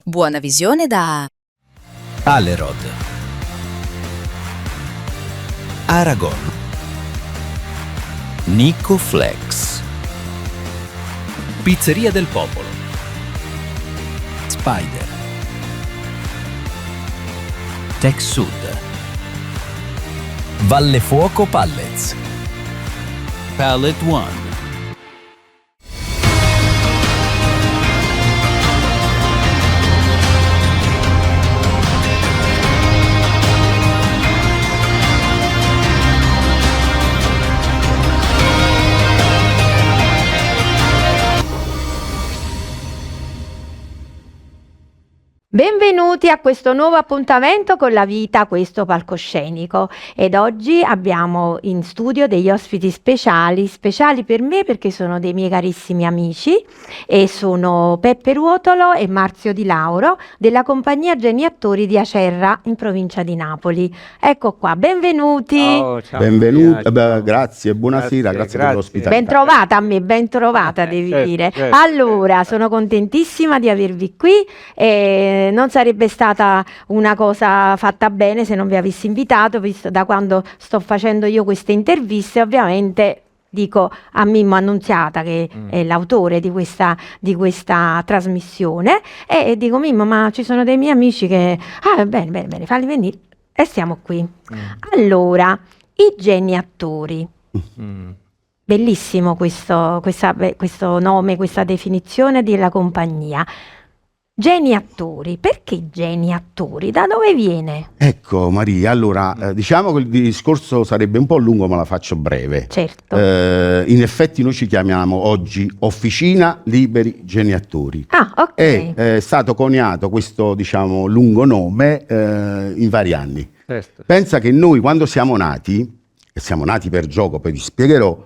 Buona visione da Alerod, Aragon, Nico Flex, Pizzeria del Popolo, Spider, Tech Sud, Valle Fuoco Pallets, Pallet One. Benvenuti a questo nuovo appuntamento con la vita, questo palcoscenico, ed oggi abbiamo in studio degli ospiti speciali per me perché sono dei miei carissimi amici e sono Peppe Ruotolo e Marzio Di Lauro della compagnia Geni Attori di Acerra in provincia di Napoli. Ecco qua, benvenuti. Ciao, Benvenuti, ciao. grazie, buonasera, grazie per l'ospitalità. Ben trovata a me, ben trovata devi certo, dire. certo. Allora, sono contentissima di avervi qui e non sarebbe stata una cosa fatta bene se non vi avessi invitato, visto da quando sto facendo io queste interviste, ovviamente dico a Mimmo Annunziata che è l'autore di questa trasmissione e dico Mimmo, ma ci sono dei miei amici che bene, falli venire e siamo qui. Allora, i Geni Attori. Bellissimo questo nome, questa definizione della compagnia. Geni Attori, perché Geni Attori? Da dove viene? Ecco Maria, allora diciamo che il discorso sarebbe un po' lungo ma la faccio breve. Certo. In effetti noi ci chiamiamo oggi Officina Liberi Geni Attori. Ah, ok. È stato coniato questo diciamo lungo nome in vari anni. Certo. Pensa che noi quando siamo nati, e siamo nati per gioco, poi ti spiegherò,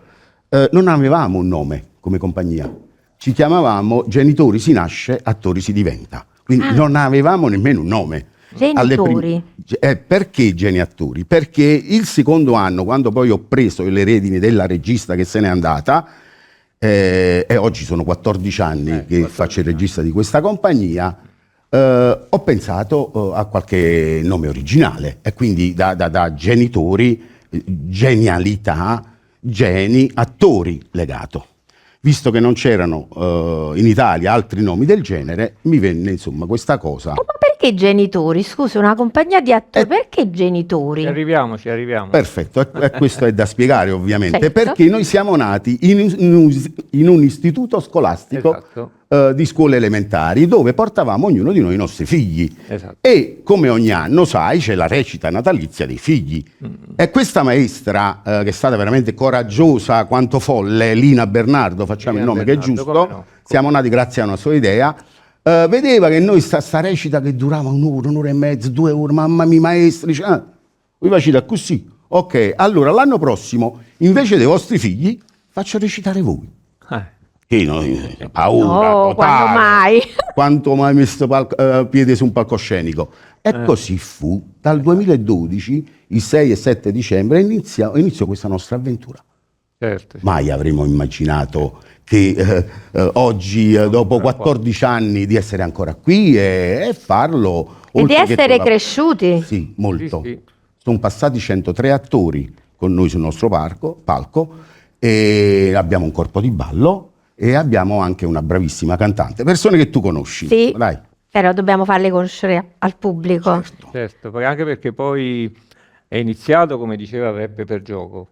non avevamo un nome come compagnia. Ci chiamavamo Genitori si nasce, attori si diventa. Quindi non avevamo nemmeno un nome. Genitori. Perché Geni Attori? Perché il secondo anno, quando poi ho preso le redini della regista che se n'è andata, e oggi sono 14 anni che faccio il regista di questa compagnia, ho pensato a qualche nome originale. E quindi da genitori, genialità, geni, attori legato. Visto che non c'erano in Italia altri nomi del genere, mi venne insomma questa cosa. Ma perché Genitori? Scusa, una compagnia di attori, perché Genitori? Ci arriviamo. Perfetto, e questo è da spiegare ovviamente, Certo. perché noi siamo nati in un istituto scolastico Esatto. di scuole elementari dove portavamo ognuno di noi i nostri figli. Esatto. E come ogni anno, sai, c'è la recita natalizia dei figli. E questa maestra, che è stata veramente coraggiosa quanto folle, Lina Bernardo, facciamo il Lina nome che è Bernardo, giusto, come no. siamo nati grazie a una sua idea, vedeva che noi sta recita che durava un'ora e mezza, 2 ore, mamma mia maestra, dice, voi facete così, ok, allora l'anno prossimo, invece dei vostri figli, faccio recitare voi. Che noi, paura, No, totale. quando mai? Quanto mai messo piede su un palcoscenico. E così fu. Dal 2012, il 6 e 7 dicembre, iniziò questa nostra avventura. Certo. Mai avremmo immaginato che oggi, dopo 14 anni, di essere ancora qui e farlo. E di oltre che essere con la- cresciuti? Sì, molto. Sì. Sono passati 103 attori con noi sul nostro palco e abbiamo un corpo di ballo e abbiamo anche una bravissima cantante, persone che tu conosci. Sì. Dai. Però dobbiamo farle conoscere al pubblico. Certo, poi anche perché poi è iniziato, come diceva Peppe, per gioco.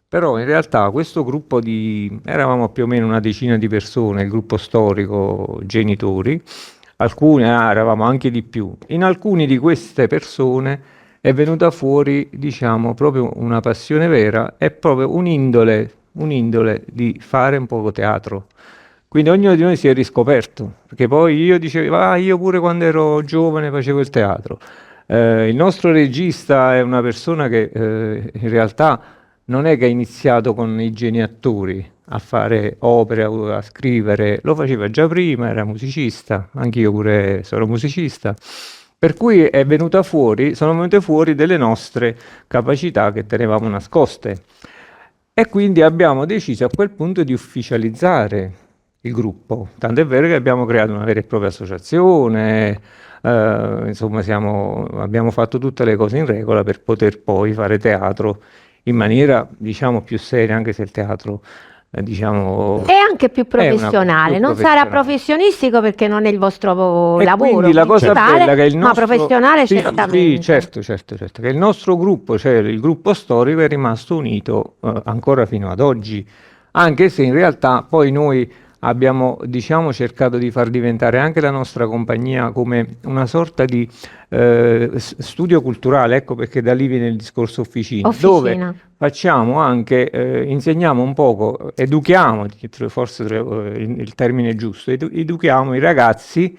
Però in realtà questo gruppo eravamo più o meno una decina di persone, il gruppo storico Genitori, eravamo anche di più. In alcune di queste persone è venuta fuori, diciamo, proprio una passione vera e proprio un'indole di fare un po' teatro. Quindi ognuno di noi si è riscoperto, perché poi io dicevo, io pure quando ero giovane facevo il teatro. Il nostro regista è una persona che in realtà non è che ha iniziato con i Geni Attori a fare opere, a scrivere, lo faceva già prima, era musicista, anch'io pure sono musicista. Per cui sono venute fuori delle nostre capacità che tenevamo nascoste. E quindi abbiamo deciso a quel punto di ufficializzare il gruppo. Tanto è vero che abbiamo creato una vera e propria associazione, insomma abbiamo fatto tutte le cose in regola per poter poi fare teatro in maniera, diciamo, più seria, anche se il teatro, diciamo, È anche più è una- professionale, più non sarà professionale. professionistico perché non è il vostro E lavoro quindi la cosa principale, bella che il ma nostro, professionale sì, certamente. sì, certo, che il nostro gruppo, cioè il gruppo storico, è rimasto unito ancora fino ad oggi, anche se in realtà poi noi abbiamo, diciamo, cercato di far diventare anche la nostra compagnia come una sorta di studio culturale, ecco perché da lì viene il discorso officina, dove Officina. facciamo anche, insegniamo un poco, educhiamo, forse il termine giusto, educhiamo i ragazzi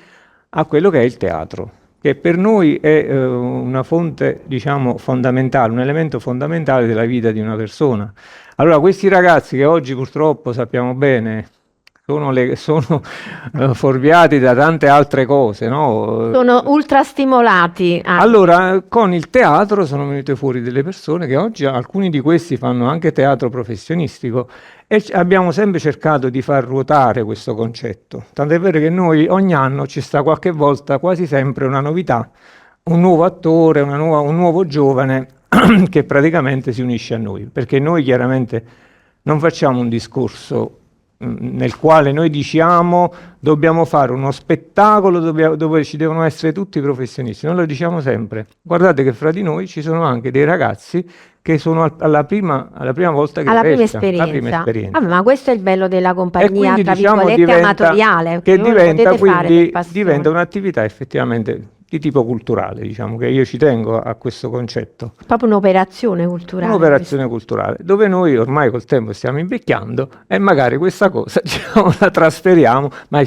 a quello che è il teatro, che per noi è una fonte, diciamo, fondamentale, un elemento fondamentale della vita di una persona. Allora, questi ragazzi che oggi purtroppo sappiamo bene sono fuorviati da tante altre cose, no? Sono ultra stimolati. Allora, con il teatro sono venute fuori delle persone che oggi alcuni di questi fanno anche teatro professionistico e abbiamo sempre cercato di far ruotare questo concetto. Tant'è vero che noi ogni anno ci sta qualche volta, quasi sempre, una novità, un nuovo attore, un nuovo giovane che praticamente si unisce a noi, perché noi chiaramente non facciamo un discorso nel quale noi diciamo dobbiamo fare uno spettacolo dove ci devono essere tutti i professionisti. Noi lo diciamo sempre. Guardate che fra di noi ci sono anche dei ragazzi che sono alla prima volta che Alla prima recitano, la prima esperienza. esperienza. Vabbè, ma questo è il bello della E compagnia, quindi tra diciamo virgolette, amatoriale, che voi lo diventa, potete fare quindi per passione. diventa un'attività effettivamente di tipo culturale, diciamo che io ci tengo a questo concetto. Proprio un'operazione culturale. Un'operazione culturale, dove noi ormai col tempo stiamo invecchiando e magari questa cosa, diciamo, la trasferiamo, ma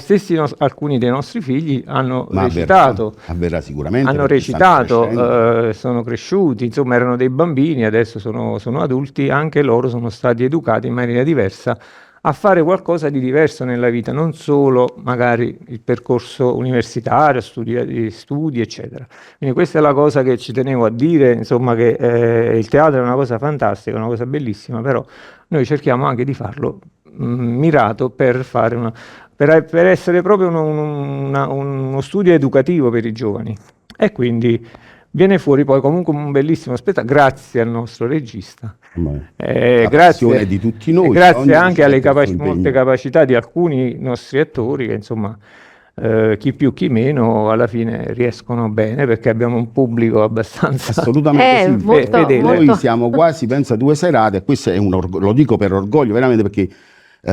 alcuni dei nostri figli hanno Ma recitato. avverrà sicuramente. Hanno perché stanno recitato, crescendo. sono cresciuti, insomma erano dei bambini, adesso sono adulti, anche loro sono stati educati in maniera diversa a fare qualcosa di diverso nella vita, non solo magari il percorso universitario, studi, eccetera. Quindi questa è la cosa che ci tenevo a dire, insomma, che il teatro è una cosa fantastica, una cosa bellissima, però noi cerchiamo anche di farlo mirato per fare per essere proprio uno studio educativo per i giovani. E quindi viene fuori poi comunque un bellissimo spettacolo, grazie al nostro regista. La Grazie passione di tutti noi. grazie ognuno anche alle mette il suo molte impegno. capacità di alcuni nostri attori che insomma chi più chi meno alla fine riescono bene perché abbiamo un pubblico abbastanza Assolutamente sì. molto, fedele. Noi molto. siamo quasi, pensa, 2 serate, e questo è lo dico per orgoglio, veramente, perché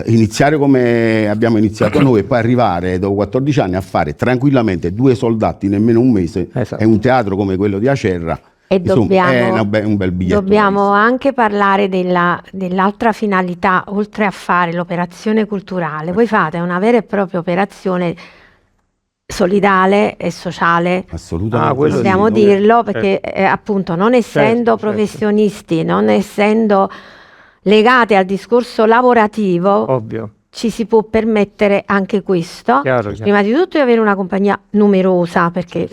iniziare come abbiamo iniziato noi e poi arrivare dopo 14 anni a fare tranquillamente 2 soldati in nemmeno un mese, Esatto. è un teatro come quello di Acerra. E Insomma, è un bel biglietto. dobbiamo anche parlare dell'altra finalità, oltre a fare l'operazione culturale. Voi fate una vera e propria operazione solidale e sociale. Assolutamente. quello sì, Possiamo noi- dirlo perché appunto non essendo certo. professionisti, non essendo legate al discorso lavorativo, Ovvio, ci si può permettere anche questo. chiaro. Prima di tutto di avere una compagnia numerosa, perché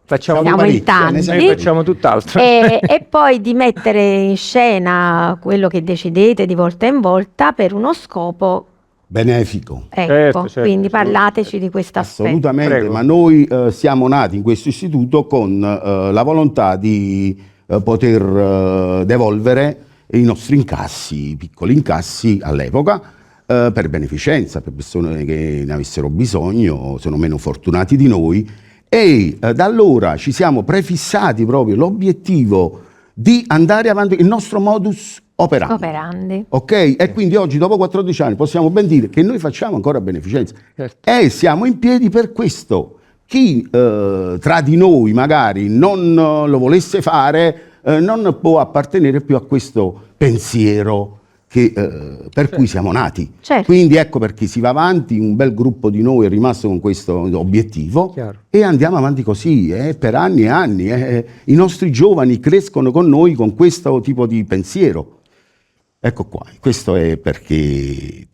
Facciamo siamo in parecchi, tanti. noi facciamo tutt'altro. E poi di mettere in scena quello che decidete di volta in volta per uno scopo, Benefico. ecco, Certo, quindi certo. parlateci di questo aspetto. Assolutamente, Prego. ma noi siamo nati in questo istituto con la volontà di poter devolvere i nostri incassi, piccoli incassi all'epoca, per beneficenza, per persone che ne avessero bisogno, sono meno fortunati di noi, e da allora ci siamo prefissati proprio l'obiettivo di andare avanti, il nostro modus operandi. Ok? E quindi oggi, dopo 14 anni, possiamo ben dire che noi facciamo ancora beneficenza Certo. e siamo in piedi per questo. Chi tra di noi magari non lo volesse fare non può appartenere più a questo pensiero per cui siamo nati. Certo. Quindi ecco perché si va avanti, un bel gruppo di noi è rimasto con questo obiettivo. Chiaro. E andiamo avanti così, per anni e anni. I nostri giovani crescono con noi con questo tipo di pensiero. Ecco qua, questo è perché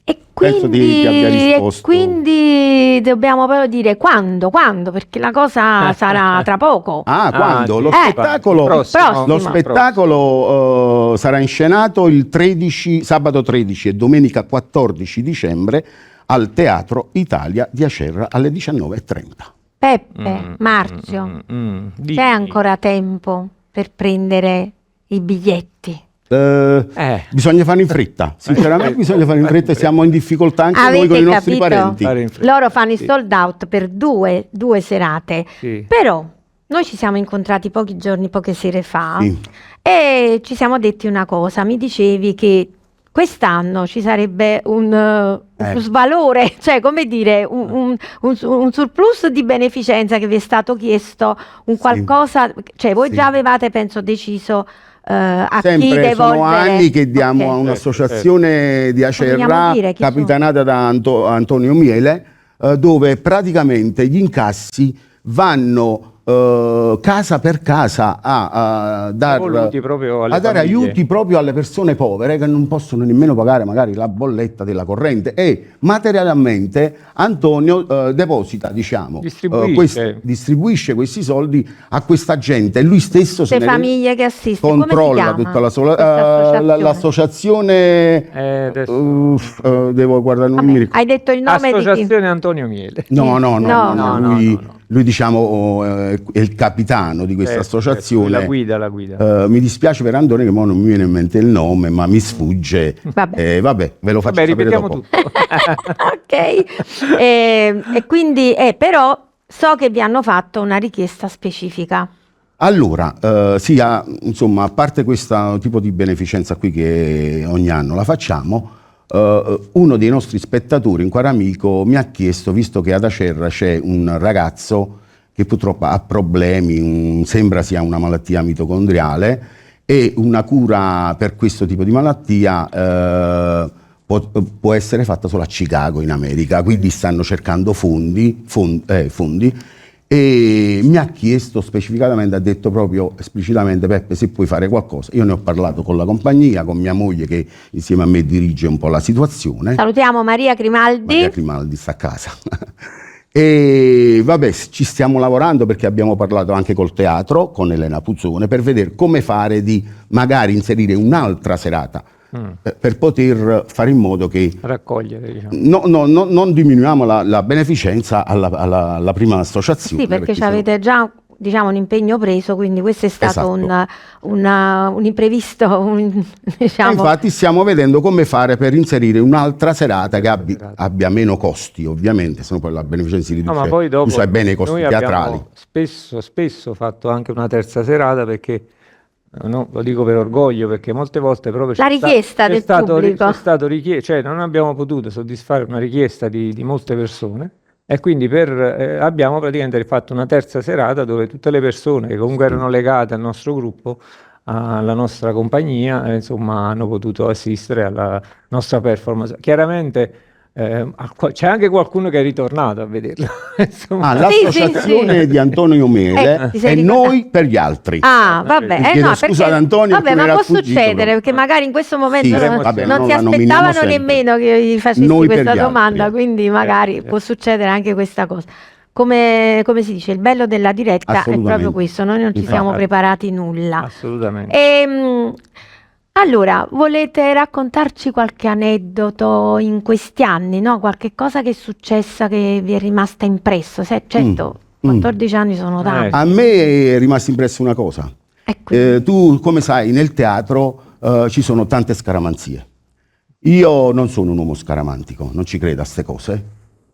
E penso ti abbia risposto. quindi dobbiamo però dire quando, perché la cosa sarà tra poco. Quando? sì. Lo spettacolo, Prossimo. lo spettacolo sarà inscenato il 13, sabato 13 e domenica 14 dicembre al Teatro Italia di Acerra alle 19:30. Peppe, Marzio, c'è ancora tempo per prendere i biglietti? Bisogna fare in fretta, sinceramente bisogna fare in fretta, siamo in difficoltà anche noi con i nostri parenti. Loro fanno i sold out per due serate, Sì. però noi ci siamo incontrati poche sere fa Sì. e ci siamo detti una cosa. Mi dicevi che quest'anno ci sarebbe un svalore, cioè come dire, un surplus di beneficenza che vi è stato chiesto, un qualcosa, cioè voi Sì. già avevate, penso, deciso a chi Sempre devolvere. sono anni che diamo Ok. a un'associazione di Acerra Vogliamo dire chi capitanata da Antonio Miele, dove praticamente gli incassi vanno casa per casa a Voluti proprio alle dare famiglie. aiuti proprio alle persone povere che non possono nemmeno pagare magari la bolletta della corrente, e materialmente Antonio deposita, diciamo, distribuisce questi soldi a questa gente, e lui stesso se Le ne famiglie che assistono, controlla come si chiama tutta questa l'associazione. Devo guardare, non mi Vabbè, ricordo. hai detto il nome di chi? Associazione Antonio Miele. No, No. lui diciamo è il capitano di questa associazione. La guida. Mi dispiace per Antonio che mo non mi viene in mente il nome, ma mi sfugge. Vabbè. Vabbè, ve lo faccio sapere ripetiamo dopo. tutto. Ok, e quindi però so che vi hanno fatto una richiesta specifica. Allora, insomma, a parte questo tipo di beneficenza qui che ogni anno la facciamo, uno dei nostri spettatori, un caro amico, mi ha chiesto, visto che ad Acerra c'è un ragazzo che purtroppo ha problemi, sembra sia una malattia mitocondriale, e una cura per questo tipo di malattia può essere fatta solo a Chicago, in America, quindi stanno cercando fondi, e mi ha chiesto specificatamente, ha detto proprio esplicitamente: Peppe, se puoi fare qualcosa. Io ne ho parlato con la compagnia, con mia moglie che insieme a me dirige un po' la situazione. Salutiamo Maria Grimaldi. Maria Grimaldi sta a casa. E vabbè, ci stiamo lavorando, perché abbiamo parlato anche col teatro, con Elena Puzzone, per vedere come fare di magari inserire un'altra serata per poter fare in modo che Raccogliere, diciamo. non diminuiamo la beneficenza alla prima associazione. Sì, perché sennò- avete già, diciamo, un impegno preso, quindi questo è stato Esatto. un imprevisto, diciamo. Infatti stiamo vedendo come fare per inserire un'altra serata che abbia meno costi, ovviamente, se no poi la beneficenza si riduce. No, ma poi dopo tu sai bene i costi noi teatrali. abbiamo spesso fatto anche una terza serata, perché no, lo dico per orgoglio, perché molte volte proprio La richiesta del pubblico. c'è stato cioè non abbiamo potuto soddisfare una richiesta di molte persone, e quindi abbiamo praticamente fatto una terza serata dove tutte le persone che comunque erano legate al nostro gruppo, alla nostra compagnia, insomma, hanno potuto assistere alla nostra performance. Chiaramente c'è anche qualcuno che è ritornato a vederlo. Insomma. L'associazione sì. di Antonio Miele ti sei e ricordato? noi per gli altri. Ah, vabbè, Chiedo no, scusa ad Antonio, vabbè, perché ma mi era può sfuggito, succedere, però. perché magari in questo momento Sì, non vabbè, si noi la nominiamo aspettavano sempre. nemmeno che gli facessi Noi per questa gli domanda, altri. quindi magari può succedere anche questa cosa. Come si dice, il bello della diretta è Assolutamente. proprio questo, noi non ci siamo Infatti. preparati nulla. Assolutamente. Allora, volete raccontarci qualche aneddoto in questi anni, no? Qualche cosa che è successa che vi è rimasta impresso? Certo, 14 anni sono tanti. A me è rimasta impressa una cosa. E quindi? Tu, come sai, nel teatro ci sono tante scaramanzie. Io non sono un uomo scaramantico, non ci credo a queste cose,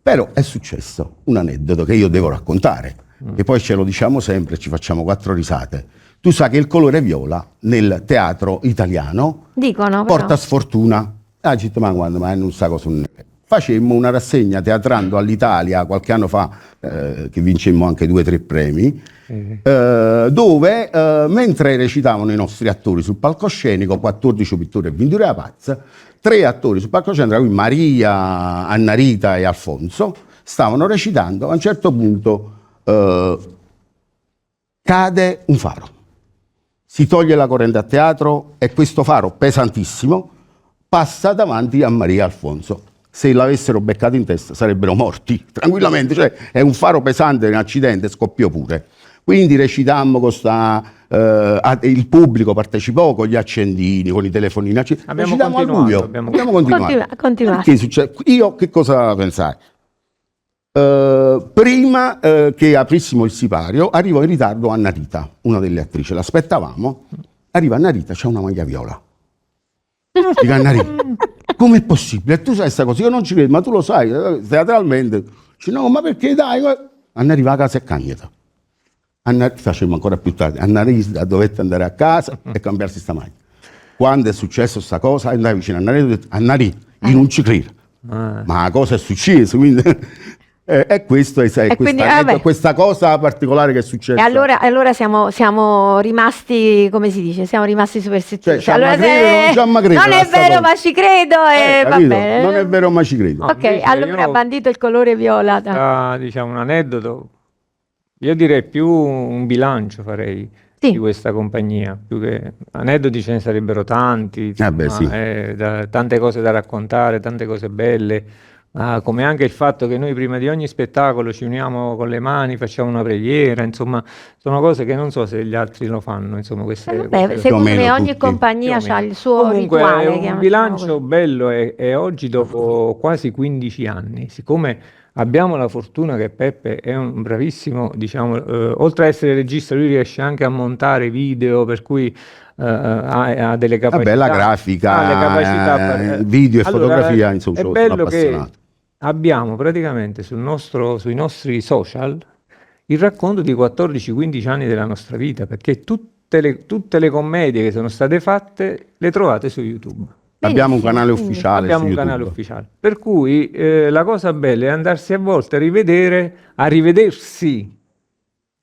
però è successo un aneddoto che io devo raccontare, che poi ce lo diciamo sempre, ci facciamo 4 risate. Tu sai che il colore viola nel teatro italiano Dicono, porta però. sfortuna. Ah, detto, ma quando, ma non sa cosa non è. Facemmo una rassegna teatrando all'Italia qualche anno fa, che vincemmo anche 2 o 3 premi, dove mentre recitavano i nostri attori sul palcoscenico, 14 pittori e 22 Paz, 3 attori sul palcoscenico, tra cui Maria, Annarita e Alfonso, stavano recitando. A un certo punto cade un faro. Si toglie la corrente a teatro e questo faro pesantissimo passa davanti a Maria e Alfonso. Se l'avessero beccato in testa sarebbero morti tranquillamente, cioè è un faro pesante, un accidente, scoppiò pure. Quindi recitammo con sta il pubblico partecipò con gli accendini, con i telefonini accesi. Abbiamo Decidiamo al continuato, buio. abbiamo Abbiamo continuato. Continuate. Perché succede? Io che cosa pensai? Prima che aprissimo il sipario, arrivò in ritardo Anna Rita, una delle attrici. L'aspettavamo. Arriva Anna Rita, c'ha una maglia viola. Dico, Anna Rita, com'è possibile? Tu sai questa cosa? Io non ci credo, ma tu lo sai, teatralmente. Dice, no, ma perché dai? Anna arriva a casa e cagnata. Facemmo ancora più tardi. Anna Rita dovette andare a casa e cambiarsi sta maglia. Quando è successo sta cosa, andai vicino a Anna Rita e ho detto, Anna Rita, io non ci credo. Ma la cosa è successa, quindi... E questo è quindi, questa cosa particolare che è successa. E allora siamo rimasti, come si dice, siamo rimasti superstiziosi. Cioè, allora, non è vero, ma ci credo e va bene. Non è vero, ma ci credo. Ok, invece allora io- bandito il colore viola. Diciamo un aneddoto, io direi più un bilancio farei Sì. di questa compagnia, più che aneddoti ce ne sarebbero tanti, beh, sì. tante cose da raccontare, tante cose belle, come anche il fatto che noi prima di ogni spettacolo ci uniamo con le mani, facciamo una preghiera, insomma, sono cose che non so se gli altri lo fanno, insomma, queste Vabbè, cose. secondo Più o me meno ogni tutti. compagnia Più o ha meno. il suo Comunque rituale. è un chiamiamolo bilancio così. bello e oggi dopo quasi 15 anni, siccome abbiamo la fortuna che Peppe è un bravissimo, diciamo, oltre a essere regista, lui riesce anche a montare video, per cui ha delle capacità. Vabbè, la grafica, ha le capacità video e Allora, fotografia, insomma, è sono bello che appassionato. abbiamo praticamente sui nostri social il racconto di 14-15 anni della nostra vita, perché tutte le commedie che sono state fatte le trovate su YouTube. Abbiamo un Benissimo, canale quindi ufficiale Abbiamo su un YouTube. canale ufficiale. Per cui la cosa bella è andarsi a volte a rivedersi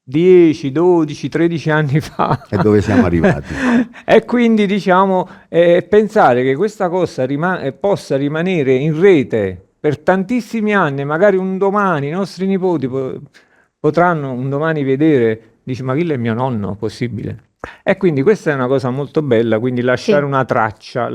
10, 12, 13 anni fa. E dove siamo arrivati? E quindi diciamo pensare che questa cosa possa rimanere in rete per tantissimi anni, magari un domani i nostri nipoti potranno un domani vedere, dice ma chi è mio nonno? Possibile? E quindi questa è una cosa molto bella, quindi lasciare una traccia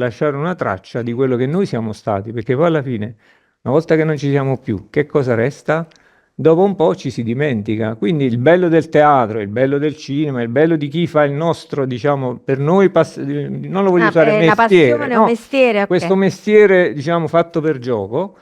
di quello che noi siamo stati, perché poi alla fine, una volta che non ci siamo più, che cosa resta? Dopo un po' ci si dimentica. Quindi il bello del teatro, il bello del cinema, il bello di chi fa il nostro, diciamo, per noi, non lo voglio usare la mestiere, passione è no, un mestiere, ok. questo mestiere, diciamo, fatto per gioco,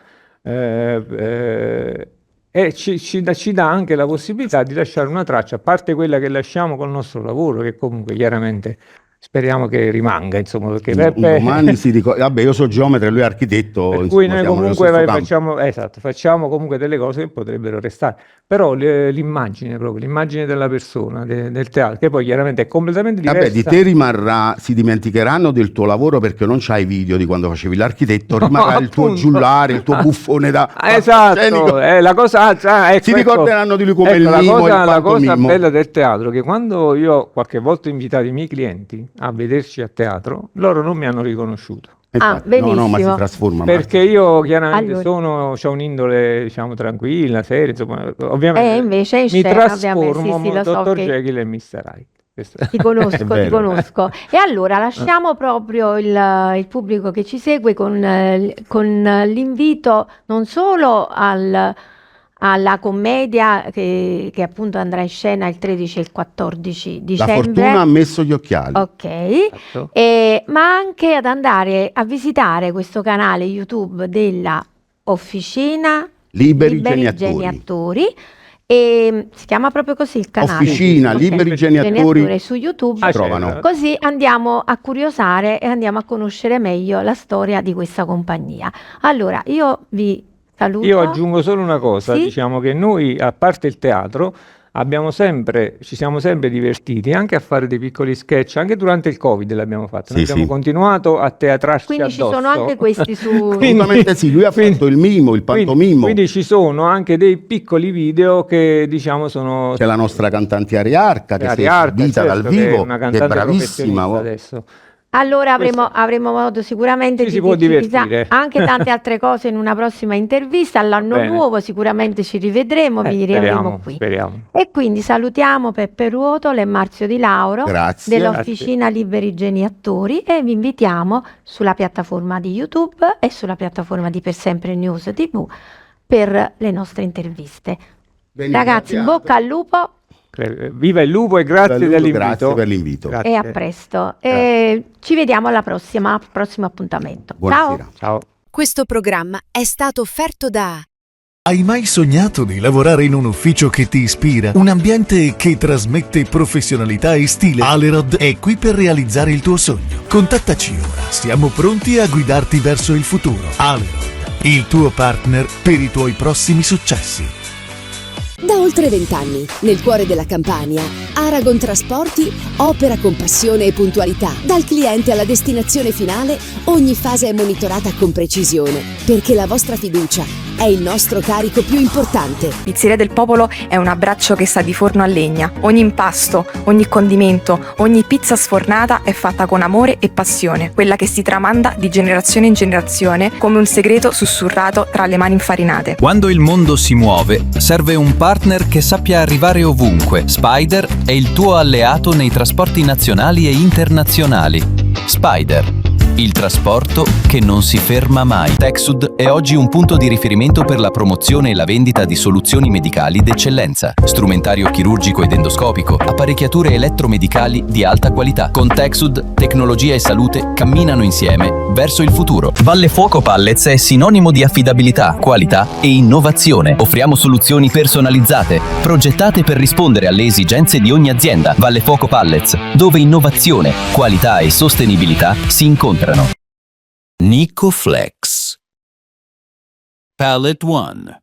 e ci dà anche la possibilità di lasciare una traccia, a parte quella che lasciamo col nostro lavoro, che comunque chiaramente speriamo che rimanga, insomma, perché Peppe... Domani si ricorda. Vabbè, io sono geometra e lui è architetto. Per insomma, cui noi siamo nello comunque stesso campo. facciamo comunque delle cose che potrebbero restare, però l'immagine proprio, l'immagine della persona, del teatro, che poi chiaramente è completamente diversa. Vabbè, di te rimarrà, si dimenticheranno del tuo lavoro perché non c'hai video di quando facevi l'architetto, rimarrà il tuo appunto. giullare, il tuo buffone da Esatto, palcoscenico. la cosa, ecco, Si ricorderanno di lui come il la mimo, il cosa pantomimo. bella del teatro, che quando io qualche volta ho invitato i miei clienti a vederci a teatro, loro non mi hanno riconosciuto. Infatti, benissimo. no, ma si trasforma. Perché io chiaramente Allora. ho un'indole, diciamo, tranquilla, seria, insomma, ovviamente invece in mi scena, ovviamente, trasformo sì, lo so Dr. che- Jekyll e Mr. Hyde. Questo- Ti conosco, ti vero. conosco. E allora lasciamo proprio il pubblico che ci segue con l'invito non solo alla commedia che appunto andrà in scena il 13 e il 14 La dicembre. fortuna ha messo gli occhiali. Ok, Esatto. ma anche ad andare a visitare questo canale YouTube della Officina Liberi Geniatori. Attori. E si chiama proprio così il canale. Officina Ok. Liberi Geniatori. Su YouTube. Ci trovano. Così andiamo a curiosare e andiamo a conoscere meglio la storia di questa compagnia. Allora, io vi saluto. Io aggiungo solo una cosa, Sì? diciamo che noi, a parte il teatro, ci siamo sempre divertiti anche a fare dei piccoli sketch, anche durante il Covid l'abbiamo fatto. Noi Sì, abbiamo sì. continuato a teatrarci Quindi ci addosso. sono anche questi su... Assolutamente sì, lui ha fatto il mimo, il pantomimo. Quindi ci sono anche dei piccoli video che diciamo sono... C'è la nostra cantante Ariarca che si è Ariarca, esibita certo, dal che è vivo, una che è cantante bravissima. professionista adesso. Allora Questo- avremo modo sicuramente Ci di si può dirci divertire. anche tante altre cose in una prossima intervista. All'anno Bene. nuovo sicuramente ci rivedremo, vi riavremo qui. Speriamo. E quindi salutiamo Peppe Ruotolo e Marzio Di Lauro Grazie. dell'Officina Liberi Geniatori e vi invitiamo sulla piattaforma di YouTube e sulla piattaforma di Per Sempre News TV per le nostre interviste. Venite Ragazzi, a in teatro. bocca al lupo Viva il lupo e grazie dell'invito. Grazie per l'invito. Grazie. E a presto. Grazie. Ci vediamo al prossimo appuntamento. Buonasera. Ciao. Ciao. Questo programma è stato offerto da Hai mai sognato di lavorare in un ufficio che ti ispira? Un ambiente che trasmette professionalità e stile? Alerod è qui per realizzare il tuo sogno. Contattaci ora. Siamo pronti a guidarti verso il futuro. Alerod, il tuo partner per i tuoi prossimi successi. Da oltre 20 anni, nel cuore della Campania, Aragon Trasporti opera con passione e puntualità. Dal cliente alla destinazione finale, ogni fase è monitorata con precisione, perché la vostra fiducia è il nostro carico più importante. Pizzeria del Popolo è un abbraccio che sa di forno a legna. Ogni impasto, ogni condimento, ogni pizza sfornata è fatta con amore e passione, quella che si tramanda di generazione in generazione come un segreto sussurrato tra le mani infarinate. Quando il mondo si muove, serve un partner che sappia arrivare ovunque. Spider è il tuo alleato nei trasporti nazionali e internazionali. Spider, il trasporto che non si ferma mai. TechSud è oggi un punto di riferimento per la promozione e la vendita di soluzioni medicali d'eccellenza, strumentario chirurgico ed endoscopico, apparecchiature elettromedicali di alta qualità. Con TechSud, tecnologia e salute camminano insieme verso il futuro. Valle Fuoco Pallets è sinonimo di affidabilità, qualità e innovazione. Offriamo soluzioni personalizzate, progettate per rispondere alle esigenze di ogni azienda. Valle Fuoco Pallets, dove innovazione, qualità e sostenibilità si incontrano. Nicoflex Pallet One.